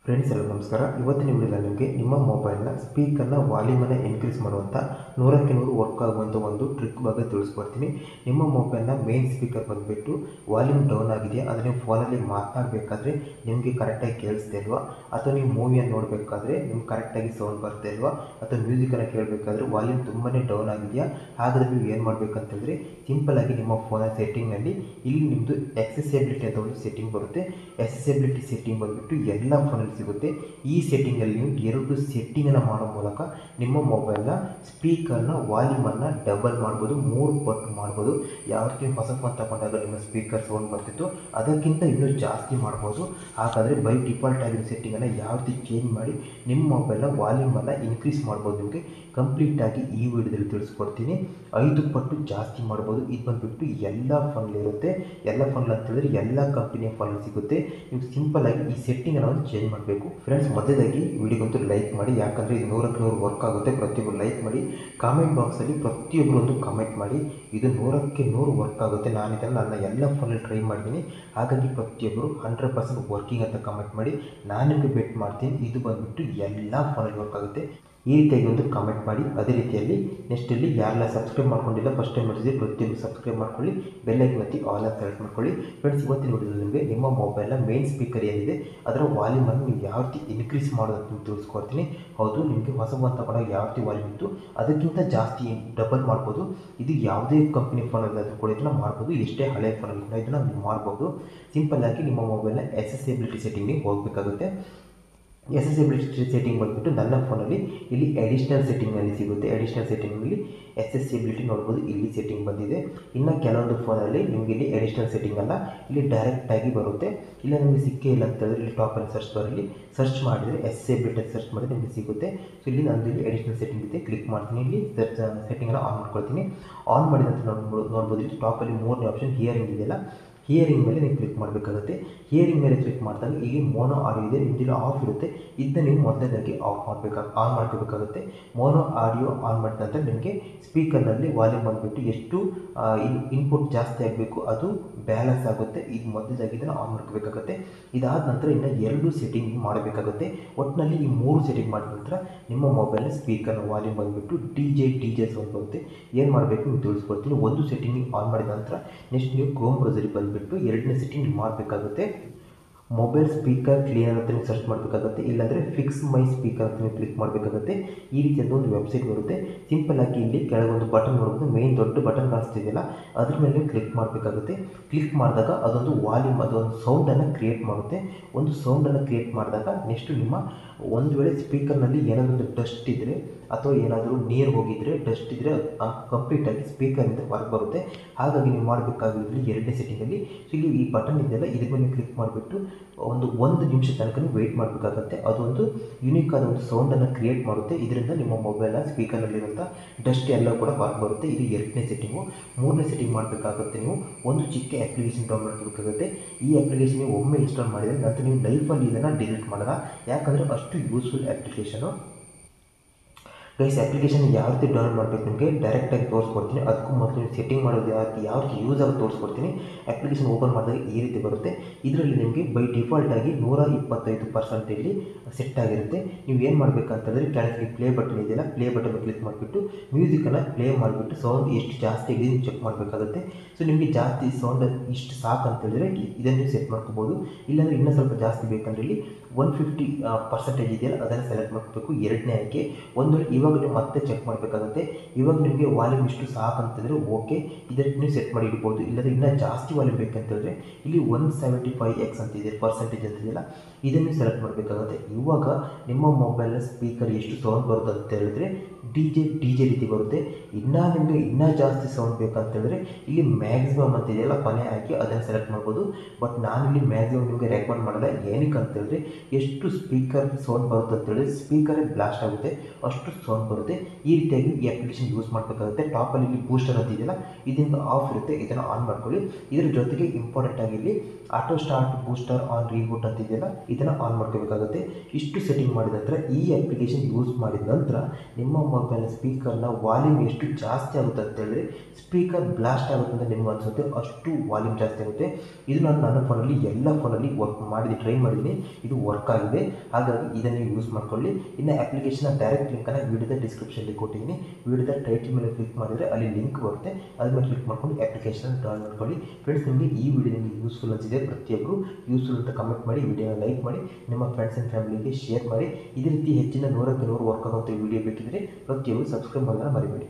Friends ಎಲ್ಲ ನಮಸ್ಕಾರ. ಇವತ್ತಿನ ವಿಡಿಯೋದಲ್ಲಿ ನಿಮಗೆ ನಿಮ್ಮ ಮೊಬೈಲ್ನ ಸ್ಪೀಕರ್ನ ವಾಲ್ಯೂಮನ್ನು ಇನ್ಕ್ರೀಸ್ ಮಾಡುವಂಥ 100ಕ್ಕೆ 100 ವರ್ಕ್ ಆಗುವಂಥ ಒಂದು ಟ್ರಿಕ್ ಬಗ್ಗೆ ತಿಳಿಸ್ಕೊಡ್ತೀನಿ. ನಿಮ್ಮ ಮೊಬೈಲ್ನ ಮೇನ್ ಸ್ಪೀಕರ್ ಬಂದುಬಿಟ್ಟು ವಾಲ್ಯೂಮ್ ಡೌನ್ ಆಗಿದೆಯಾ, ಅಂದರೆ ನೀವು ಫೋನಲ್ಲಿ ಮಾತನಾಡಬೇಕಾದ್ರೆ ನಿಮಗೆ ಕರೆಕ್ಟಾಗಿ ಕೇಳಿಸ್ತಾ ಇಲ್ವಾ, ಅಥವಾ ನೀವು ಮೂವಿಯನ್ನು ನೋಡಬೇಕಾದ್ರೆ ನಿಮ್ಗೆ ಕರೆಕ್ಟಾಗಿ ಸೌಂಡ್ ಬರ್ತಾ ಇಲ್ವಾ, ಅಥವಾ ಮ್ಯೂಸಿಕನ್ನು ಕೇಳಬೇಕಾದ್ರೆ ವಾಲ್ಯೂಮ್ ತುಂಬಾ ಡೌನ್ ಆಗಿದೆಯಾ, ಹಾಗಾದರೆ ನೀವು ಏನು ಮಾಡಬೇಕಂತಂದರೆ ಸಿಂಪಲ್ಲಾಗಿ ನಿಮ್ಮ ಫೋನ ಸೆಟ್ಟಿಂಗ್ನಲ್ಲಿ ಇಲ್ಲಿ ನಿಮ್ಮದು ಎಕ್ಸೆಸಿಬಿಲಿಟಿ ಅಂತ ಒಂದು ಸೆಟ್ಟಿಂಗ್ ಬರುತ್ತೆ. ಎಕ್ಸೆಸಿಬಿಲಿಟಿ ಸೆಟ್ಟಿಂಗ್ ಬಂದುಬಿಟ್ಟು ಎಲ್ಲ ಫೋನಲ್ಲಿ ಸಿಗುತ್ತೆ. ಈ ಸೆಟ್ಟಿಂಗಲ್ಲಿ ನೀವು 2 ಸೆಟ್ಟಿಂಗನ್ನು ಮಾಡೋ ಮೂಲಕ ನಿಮ್ಮ ಮೊಬೈಲ್ನ ಸ್ಪೀಕರ್ನ ವಾಲ್ಯೂಮನ್ನು ಡಬಲ್ ಮಾಡ್ಬೋದು, 3 ಪಟ್ಟು ಮಾಡ್ಬೋದು. ಯಾವ ರೀತಿ ಹೊಸ ಫೋನ್ ತಗೊಂಡಾಗ ನಿಮ್ಮ ಸ್ಪೀಕರ್ ಸೌಂಡ್ ಬರ್ತಿತ್ತು ಅದಕ್ಕಿಂತ ಇನ್ನೂ ಜಾಸ್ತಿ ಮಾಡ್ಬೋದು. ಹಾಗಾದರೆ ಬೈ ಡಿಫಾಲ್ಟ್ ಆಗಿರೋ ಸೆಟ್ಟಿಂಗನ್ನು ಯಾವ ರೀತಿ ಚೇಂಜ್ ಮಾಡಿ ನಿಮ್ಮ ಮೊಬೈಲ್ನ ವಾಲ್ಯೂಮನ್ನು ಇನ್ಕ್ರೀಸ್ ಮಾಡ್ಬೋದು ನಿಮಗೆ ಕಂಪ್ಲೀಟಾಗಿ ಈ ವಿಡಿಯೋದಲ್ಲಿ ತಿಳಿಸ್ಕೊಡ್ತೀನಿ. 5 ಪಟ್ಟು ಜಾಸ್ತಿ ಮಾಡ್ಬೋದು. ಇದು ಬಂದುಬಿಟ್ಟು ಎಲ್ಲ ಫೋನಲ್ಲಿರುತ್ತೆ. ಎಲ್ಲ ಫೋನಲ್ಲಿ ಅಂತೇಳಿದ್ರೆ ಎಲ್ಲ ಕಂಪನಿಯ ಫೋನಲ್ಲಿ ಸಿಗುತ್ತೆ. ನೀವು ಸಿಂಪಲ್ಲಾಗಿ ಈ ಸೆಟ್ಟಿಂಗನ್ನು ಒಂದು ಚೇಂಜ್ ಮಾಡಬೇಕು. ಫ್ರೆಂಡ್ಸ್, ಮೊದಲಾಗಿ ವಿಡಿಯೋಗಂತೂ ಲೈಕ್ ಮಾಡಿ, ಯಾಕಂದರೆ ಇದು 100ಕ್ಕೆ 100 ವರ್ಕ್ ಆಗುತ್ತೆ. ಪ್ರತಿಯೊಬ್ಬರು ಲೈಕ್ ಮಾಡಿ, ಕಾಮೆಂಟ್ ಬಾಕ್ಸಲ್ಲಿ ಪ್ರತಿಯೊಬ್ಬರು ಒಂದು ಕಮೆಂಟ್ ಮಾಡಿ. ಇದು 100ಕ್ಕೆ 100 ವರ್ಕ್ ಆಗುತ್ತೆ. ನಾನು ಇದನ್ನು ನನ್ನ ಎಲ್ಲ ಫೋನಲ್ಲಿ ಟ್ರೈ ಮಾಡಿದ್ದೀನಿ. ಹಾಗಾಗಿ ಪ್ರತಿಯೊಬ್ಬರು 100% ವರ್ಕಿಂಗ್ ಅಂತ ಕಮೆಂಟ್ ಮಾಡಿ. ನಾನು ನಿಮಗೆ ಬೆಟ್ ಮಾಡ್ತೀನಿ ಇದು ಬಂದುಬಿಟ್ಟು ಎಲ್ಲ ಫೋನಲ್ಲಿ ವರ್ಕ್ ಆಗುತ್ತೆ. ಈ ರೀತಿಯಾಗಿ ಒಂದು ಕಮೆಂಟ್ ಮಾಡಿ. ಅದೇ ರೀತಿಯಲ್ಲಿ ನೆಕ್ಸ್ಟ್ ಇಲ್ಲಿ ಯಾರೆಲ್ಲ ಸಬ್ಸ್ಕ್ರೈಬ್ ಮಾಡ್ಕೊಂಡಿಲ್ಲ ಫಸ್ಟ್ ಟೈಮ್ ನೋಡಿದ್ರೆ ಪ್ರತಿಯೊಬ್ಬರು ಸಬ್ಸ್ಕ್ರೈಬ್ ಮಾಡ್ಕೊಳ್ಳಿ, ಬೆಲ್ಲೈಕನ್ ಒತ್ತಿ ಆಲ್ ಅಂತ ಸೆಲೆಕ್ಟ್ ಮಾಡ್ಕೊಳ್ಳಿ. ಫ್ರೆಂಡ್ಸ್, ಇವತ್ತಿನ ವಿಡಿಯೋದಲ್ಲಿ ನಿಮಗೆ ನಿಮ್ಮ ಮೊಬೈಲ್ನ ಮೇನ್ ಸ್ಪೀಕರ್ ಏನಿದೆ ಅದರ ವಾಲ್ಯೂಮನ್ನು ನೀವು ಯಾವ ರೀತಿ ಇನ್ಕ್ರೀಸ್ ಮಾಡೋದನ್ನು ತಿಳಿಸ್ಕೊಡ್ತೀನಿ. ಹೌದು, ನಿಮಗೆ ಹೊಸ ಫೋನ್ ತಗೊಂಡಾಗ ಯಾವ ರೀತಿ ವಾಲ್ಯೂಮ್ ಇತ್ತು ಅದಕ್ಕಿಂತ ಜಾಸ್ತಿ ಡಬಲ್ ಮಾಡ್ಬೋದು. ಇದು ಯಾವುದೇ ಕಂಪ್ನಿ ಫೋನಲ್ಲಿ ಆದರೂ ಕೂಡ ಇದನ್ನು ಮಾಡ್ಬೋದು, ಎಷ್ಟೇ ಹಳೆಯ ಫೋನಲ್ಲಿ ಕೂಡ ಇದನ್ನು ನೀವು ಮಾಡ್ಬೋದು. ಸಿಂಪಲ್ಲಾಗಿ ನಿಮ್ಮ ಮೊಬೈಲ್ನ ಎಕ್ಸೆಸಿಬಿಲಿಟಿ ಸೆಟ್ಟಿಂಗ್ಗೆ ಹೋಗಬೇಕಾಗುತ್ತೆ. ಎಕ್ಸೆಸಿಬಿಲಿಟಿ ಸೆಟ್ಟಿಂಗ್ ಬಂದುಬಿಟ್ಟು ನನ್ನ ಫೋನಲ್ಲಿ ಇಲ್ಲಿ ಅಡಿಷ್ನಲ್ ಸೆಟ್ಟಿಂಗ್ನಲ್ಲಿ ಸಿಗುತ್ತೆ. ಅಡಿಷ್ನಲ್ ಸೆಟ್ಟಿಂಗಲ್ಲಿ ಎಕ್ಸೆಸಿಬಿಲಿಟಿ ನೋಡ್ಬೋದು, ಇಲ್ಲಿ ಸೆಟ್ಟಿಂಗ್ ಬಂದಿದೆ. ಇನ್ನು ಕೆಲವೊಂದು ಫೋನಲ್ಲಿ ನಿಮಗೆ ಇಲ್ಲಿ ಅಡಿಷ್ನಲ್ ಸೆಟ್ಟಿಂಗ್ ಅಲ್ಲ, ಇಲ್ಲಿ ಡೈರೆಕ್ಟಾಗಿ ಬರುತ್ತೆ. ಇಲ್ಲ ನಿಮಗೆ ಸಿಕ್ಕೇ ಇಲ್ಲ ಅಂತಂದರೆ ಇಲ್ಲಿ ಟಾಪಲ್ಲಿ ಸರ್ಚ್ ಬರಲಿ, ಸರ್ಚ್ ಮಾಡಿದರೆ ಎಕ್ಸೆಸಿಬಿಲಿಟಿ ಸರ್ಚ್ ಮಾಡಿದರೆ ನಿಮಗೆ ಸಿಗುತ್ತೆ. ಸೊ ಇಲ್ಲಿ ನಂದು ಇಲ್ಲಿ ಅಡಿಷ್ನಲ್ ಸೆಟ್ಟಿಂಗ್ ಇದೆ, ಕ್ಲಿಕ್ ಮಾಡ್ತೀನಿ. ಇಲ್ಲಿ ಸೆಟ್ಟಿಂಗನ್ನು ಆನ್ ಮಾಡ್ಕೊಳ್ತೀನಿ. ಆನ್ ಮಾಡಿದಂತ ನೋಡ್ಬೋದು ಇಲ್ಲಿ ಟಾಪಲ್ಲಿ 3ನೇ ಆಪ್ಷನ್ ಹಿಯರಿಂಗ್ ಇದೆಯಲ್ಲ, ಹಿಯರಿಂಗ್ ಮೇಲೆ ನೀವು ಕ್ಲಿಕ್ ಮಾಡಬೇಕಾಗುತ್ತೆ. ಹಿಯರಿಂಗ್ ಮೇಲೆ ಕ್ಲಿಕ್ ಮಾಡಿದಾಗ ಇಲ್ಲಿ ಮೋನೋ ಆಡಿಯೋ ಇದೆ, ನಿಮ್ಮದಿಲ್ಲ ಆಫ್ ಇರುತ್ತೆ. ಇದನ್ನ ನೀವು ಮೊದಲನೇದಾಗಿ ಆನ್ ಮಾಡ್ಕೋಬೇಕಾಗುತ್ತೆ. ಮೋನೋ ಆಡಿಯೋ ಆನ್ ಮಾಡಿದ ನಂತರ ನಿಮಗೆ ಸ್ಪೀಕರ್ನಲ್ಲಿ ವಾಲ್ಯೂಮ್ ಬಂದುಬಿಟ್ಟು ಎಷ್ಟು ಇನ್ಪುಟ್ ಜಾಸ್ತಿ ಆಗಬೇಕು ಅದು ಬ್ಯಾಲೆನ್ಸ್ ಆಗುತ್ತೆ. ಇದು ಮೊದಲಾಗಿ ಇದನ್ನು ಆನ್ ಮಾಡ್ಕೋಬೇಕಾಗುತ್ತೆ. ಇದಾದ ನಂತರ ಇನ್ನು 2 ಸೆಟ್ಟಿಂಗ್ ಮಾಡಬೇಕಾಗುತ್ತೆ. ಒಟ್ಟಿನಲ್ಲಿ ಈ 3 ಸೆಟ್ಟಿಂಗ್ ಮಾಡಿದ ನಂತರ ನಿಮ್ಮ ಮೊಬೈಲ್ನ ಸ್ಪೀಕರ್ನ ವಾಲ್ಯೂಮ್ ಬಂದುಬಿಟ್ಟು ಡಿ ಜೆ ಸೌಂಡ್ ಬರುತ್ತೆ. ಏನು ಮಾಡಬೇಕು ನೀವು ತಿಳಿಸ್ಕೊಡ್ತೀನಿ. ಒಂದು ಸೆಟ್ಟಿಂಗ್ ಆನ್ ಮಾಡಿದ ನಂತರ ನೆಕ್ಸ್ಟ್ ನೀವು ಕ್ರೋಮ್ ಬ್ರೌಸರಿಗೆ ಬಂದುಬಿಟ್ಟು 2ನೇ ಸೆಟ್ಟಿಂಗ್ ಮಾಡಬೇಕಾಗುತ್ತೆ. ಮೊಬೈಲ್ ಸ್ಪೀಕರ್ ಕ್ಲಿಯರ್ ಅಂತ ನೀವು ಸರ್ಚ್ ಮಾಡಬೇಕಾಗುತ್ತೆ, ಇಲ್ಲಾಂದರೆ ಫಿಕ್ಸ್ ಮೈ ಸ್ಪೀಕರ್ ಅಂತ ನೀವು ಕ್ಲಿಕ್ ಮಾಡಬೇಕಾಗುತ್ತೆ. ಈ ರೀತಿಯಾದ ಒಂದು ವೆಬ್ಸೈಟ್ ಬರುತ್ತೆ. ಸಿಂಪಲ್ಲಾಗಿ ಇಲ್ಲಿ ಕೆಳಗೊಂದು ಬಟನ್ ನೋಡ್ಬೋದು, ಮೇನ್ ದೊಡ್ಡ ಬಟನ್ ಕಾಣಿಸ್ತಿದೆಯಲ್ಲ ಅದ್ರ ಮೇಲೆ ನೀವು ಕ್ಲಿಕ್ ಮಾಡಬೇಕಾಗುತ್ತೆ. ಕ್ಲಿಕ್ ಮಾಡಿದಾಗ ಅದೊಂದು ವಾಲ್ಯೂಮ್, ಅದೊಂದು ಸೌಂಡನ್ನು ಕ್ರಿಯೇಟ್ ಮಾಡುತ್ತೆ. ಒಂದು ಸೌಂಡನ್ನು ಕ್ರಿಯೇಟ್ ಮಾಡಿದಾಗ ನೆಕ್ಸ್ಟು ನಿಮ್ಮ ಒಂದು ವೇಳೆ ಸ್ಪೀಕರ್ನಲ್ಲಿ ಏನಾದರೂ ಡಸ್ಟ್ ಇದ್ದರೆ ಅಥವಾ ಏನಾದರೂ ನೀರು ಹೋಗಿದ್ದರೆ, ಡಸ್ಟ್ ಇದ್ದರೆ ಕಂಪ್ಲೀಟಾಗಿ ಸ್ಪೀಕರಿಂದ ಹೊರಗೆ ಬರುತ್ತೆ. ಹಾಗಾಗಿ ನೀವು ಮಾಡಬೇಕಾಗಿರಲಿ 2ನೇ ಸೆಟ್ಟಿಂಗಲ್ಲಿ ಇಲ್ಲಿ ಈ ಬಟನ್ ಇದೆಯಲ್ಲ ಇದ್ರ ಮೇಲೆ ಕ್ಲಿಕ್ ಮಾಡಿಬಿಟ್ಟು ಒಂದು ನಿಮಿಷ ತನಕ ವೆಯ್ಟ್ ಮಾಡಬೇಕಾಗತ್ತೆ. ಅದೊಂದು ಯುನೀಕ್ ಆದ ಒಂದು ಸೌಂಡನ್ನು ಕ್ರಿಯೇಟ್ ಮಾಡುತ್ತೆ. ಇದರಿಂದ ನಿಮ್ಮ ಮೊಬೈಲ್ನ ಸ್ಪೀಕರ್ನಲ್ಲಿರುವಂಥ ಡಸ್ಟ್ ಎಲ್ಲ ಕೂಡ ಹೊರಗೆ ಬರುತ್ತೆ. ಇದು 2ನೇ ಸೆಟ್ಟಿಂಗು. 3ನೇ ಸೆಟ್ಟಿಂಗ್ ಮಾಡಬೇಕಾಗುತ್ತೆ. ನೀವು ಒಂದು ಚಿಕ್ಕ ಅಪ್ಲಿಕೇಶನ್ ಡೌನ್ಲೋಡ್ ಮಾಡಬೇಕಾಗುತ್ತೆ. ಈ ಅಪ್ಲಿಕೇಶನ್ ನೀವು ಒಮ್ಮೆ ಇನ್ಸ್ಟಾಲ್ ಮಾಡಿದರೆ ನಂತರ ನೀವು ಲೈಫಲ್ಲಿ ಇದನ್ನು ಡಿಲೀಟ್ ಮಾಡೋಣ, ಯಾಕಂದರೆ ಅಷ್ಟು ಯೂಸ್ಫುಲ್ ಅಪ್ಲಿಕೇಶನು. ಗೈಸ್, ಅಪ್ಲಿಕೇಶನ್ ಯಾವ ರೀತಿ ಡೌನ್ಲೋಡ್ ಮಾಡಬೇಕು ನಿಮಗೆ ಡೈರೆಕ್ಟಾಗಿ ತೋರಿಸ್ಕೊಡ್ತೀನಿ. ಅದಕ್ಕೂ ಮೊದಲು ನೀವು ಸೆಟ್ಟಿಂಗ್ ಮಾಡೋದು ಯಾವ ರೀತಿ ಯೂಸ್ ಆಗಿ ತೋರಿಸ್ಕೊಡ್ತೀನಿ. ಅಪ್ಲಿಕೇಶನ್ ಓಪನ್ ಮಾಡಿದಾಗ ಈ ರೀತಿ ಬರುತ್ತೆ. ಇದರಲ್ಲಿ ನಿಮಗೆ ಬೈ ಡಿಫಾಲ್ಟಾಗಿ 125% ಇಲ್ಲಿ ಸೆಟ್ ಆಗಿರುತ್ತೆ. ನೀವು ಏನು ಮಾಡಬೇಕಂತಂದರೆ ಕೆಳಗೆ ಪ್ಲೇ ಬಟನ್ ಇದೆಯಲ್ಲ, ಪ್ಲೇ ಬಟನ್ ಕ್ಲಿಕ್ ಮಾಡಿಬಿಟ್ಟು ಮ್ಯೂಸಿಕನ್ನು ಪ್ಲೇ ಮಾಡಿಬಿಟ್ಟು ಸೌಂಡ್ ಎಷ್ಟು ಜಾಸ್ತಿ ಆಗಿದೆ ನೀವು ಚೆಕ್ ಮಾಡಬೇಕಾಗುತ್ತೆ. ಸೊ ನಿಮಗೆ ಜಾಸ್ತಿ ಸೌಂಡ್ ಇಷ್ಟು ಸಾಕು ಅಂತೇಳಿದರೆ ಇದನ್ನು ಸೆಟ್ ಮಾಡ್ಕೋಬೋದು. ಇಲ್ಲಾಂದರೆ ಇನ್ನೂ ಸ್ವಲ್ಪ ಜಾಸ್ತಿ ಬೇಕಂದರೆ ಇಲ್ಲಿ 150% ಇದೆಯಲ್ಲ ಅದನ್ನು ಸೆಲೆಕ್ಟ್ ಮಾಡ್ಕೋಬೇಕು. 2ನೇ ಆಯ್ಕೆ. ಒಂದು ಇವಾಗ ನೀವು ಮತ್ತೆ ಚೆಕ್ ಮಾಡಬೇಕಾಗುತ್ತೆ. ಇವಾಗ ನಿಮಗೆ ವಾಲ್ಯೂಮ್ ಇಷ್ಟು ಸಾಕು ಅಂತಂದರೆ ಓಕೆ, ಇದಕ್ಕೆ ನೀವು ಸೆಟ್ ಮಾಡಿ ಇಡ್ಬೋದು. ಇಲ್ಲಾಂದರೆ ಇನ್ನೂ ಜಾಸ್ತಿ ವಾಲ್ಯೂಮ್ ಬೇಕಂತೇಳಿದ್ರೆ ಇಲ್ಲಿ 175x ಅಂತಿದೆ, ಪರ್ಸೆಂಟೇಜ್ ಅಂತಿದೆಯಲ್ಲ ಇದನ್ನು ಸೆಲೆಕ್ಟ್ ಮಾಡಬೇಕಾಗುತ್ತೆ. ಇವಾಗ ನಿಮ್ಮ ಮೊಬೈಲ್ನ ಸ್ಪೀಕರ್ ಎಷ್ಟು ಸೌಂಡ್ ಬರುತ್ತೆ ಅಂತ ಹೇಳಿದ್ರೆ ಡಿ ಜೆ ರೀತಿ ಬರುತ್ತೆ. ಇನ್ನೂ ನಿಮಗೆ ಇನ್ನೂ ಜಾಸ್ತಿ ಸೌಂಡ್ ಬೇಕಂತೇಳಿದ್ರೆ ಇಲ್ಲಿ ಮ್ಯಾಕ್ಸಿಮಮ್ ಅಂತಿದೆಯಲ್ಲ ಕೊನೆ ಆಯ್ಕೆ, ಅದನ್ನು ಸೆಲೆಕ್ಟ್ ಮಾಡ್ಬೋದು. ಬಟ್ ನಾನಿಲ್ಲಿ ಮ್ಯಾಕ್ಸಿಮಮ್ ನಿಮಗೆ ರೆಕಮೆಂಡ್ ಮಾಡಲ್ಲ. ಏನಕ್ಕೆ ಅಂತೇಳಿದ್ರೆ ಎಷ್ಟು ಸ್ಪೀಕರ್ ಸೌಂಡ್ ಬರುತ್ತೆ ಅಂತೇಳಿದ್ರೆ ಸ್ಪೀಕರೇ ಬ್ಲಾಸ್ಟ್ ಆಗುತ್ತೆ, ಅಷ್ಟು ಸೌಂಡ್ ಬರುತ್ತೆ. ಈ ರೀತಿಯಾಗಿ ಈ ಅಪ್ಲಿಕೇಶನ್ ಯೂಸ್ ಮಾಡಬೇಕಾಗುತ್ತೆ. ಟಾಪಲ್ಲಿ ಇಲ್ಲಿ ಬೂಸ್ಟರ್ ಅಂತಿದೆಯಲ್ಲ ಇದರಿಂದ ಆಫ್ ಇರುತ್ತೆ, ಇದನ್ನು ಆನ್ ಮಾಡ್ಕೊಳ್ಳಿ. ಇದರ ಜೊತೆಗೆ ಇಂಪಾರ್ಟೆಂಟ್ ಆಗಿ ಇಲ್ಲಿ auto start, booster on, reboot ಅಂತಿದೆಯಲ್ಲ ಇದನ್ನು ಆನ್ ಮಾಡ್ಕೋಬೇಕಾಗುತ್ತೆ. ಇಷ್ಟು ಸೆಟ್ಟಿಂಗ್ ಮಾಡಿದ ನಂತರ ಈ ಅಪ್ಲಿಕೇಶನ್ ಯೂಸ್ ಮಾಡಿದ ನಂತರ ನಿಮ್ಮ ಮೊಬೈಲ್ನ ಸ್ಪೀಕರ್ನ ವಾಲ್ಯೂಮ್ ಎಷ್ಟು ಜಾಸ್ತಿ ಆಗುತ್ತೆ ಅಂತ ಹೇಳಿದ್ರೆ ಸ್ಪೀಕರ್ ಬ್ಲಾಸ್ಟ್ ಆಗುತ್ತೆ ಅಂತ ನಿಮ್ಗೆ ಅನಿಸುತ್ತೆ, ಅಷ್ಟು ವಾಲ್ಯೂಮ್ ಜಾಸ್ತಿ ಆಗುತ್ತೆ. ಇದು ನನ್ನ ಫೋನಲ್ಲಿ ಎಲ್ಲ ಫೋನಲ್ಲಿ ವರ್ಕ್ ಮಾಡಿದೆ, ಟ್ರೈ ಮಾಡಿದ್ದೀನಿ, ಇದು ವರ್ಕ್ ಆಗಿದೆ. ಹಾಗಾಗಿ ಇದನ್ನು ಯೂಸ್ ಮಾಡ್ಕೊಳ್ಳಿ. ಇನ್ನು ಅಪ್ಲಿಕೇಶನ್ನ ಡೈರೆಕ್ಟ್ ಲಿಂಕನ್ನು ವಿಡಿಯೋದ ಡಿಸ್ಕ್ರಿಪ್ಷನಲ್ಲಿ ಕೊಟ್ಟಿದ್ದೀನಿ. ವಿಡಿಯೋದ ಟೈಟಲ್ ಮೇಲೆ ಕ್ಲಿಕ್ ಮಾಡಿದರೆ ಅಲ್ಲಿ ಲಿಂಕ್ ಬರುತ್ತೆ, ಅದ್ರ ಮೇಲೆ ಕ್ಲಿಕ್ ಮಾಡ್ಕೊಂಡು ಅಪ್ಲಿಕೇಶನ್ ಡೌನ್ಲೋಡ್ ಮಾಡ್ಕೊಳ್ಳಿ. ಫ್ರೆಂಡ್ಸ್, ನಿಮಗೆ ಈ ವಿಡಿಯೋ ನಿಮಗೆ ಯೂಸ್ಫುಲ್ ಅನಿಸಿದೆ ಪ್ರತಿಯೊಬ್ಬರು ಯೂಸ್ಫುಲ್ ಅಂತ ಕಮೆಂಟ್ ಮಾಡಿ, ವಿಡಿಯೋನ ಲೈಕ್ ಮಾಡಿ, ನಿಮ್ಮ ಫ್ರೆಂಡ್ಸ್ ಆ್ಯಂಡ್ ಫ್ಯಾಮಿಲಿಗೆ ಶೇರ್ ಮಾಡಿ. ಇದೇ ರೀತಿ ಹೆಚ್ಚಿನ 100ಕ್ಕೆ 100 ವರ್ಕ್ ಆಗುವಂಥ ವಿಡಿಯೋ ಬೇಕಿದ್ದರೆ ಪ್ರತಿಯೊಬ್ಬರು ಸಬ್ಸ್ಕ್ರೈಬ್ ಮಾಡೋದನ್ನು ಮರಿಬೇಡಿ.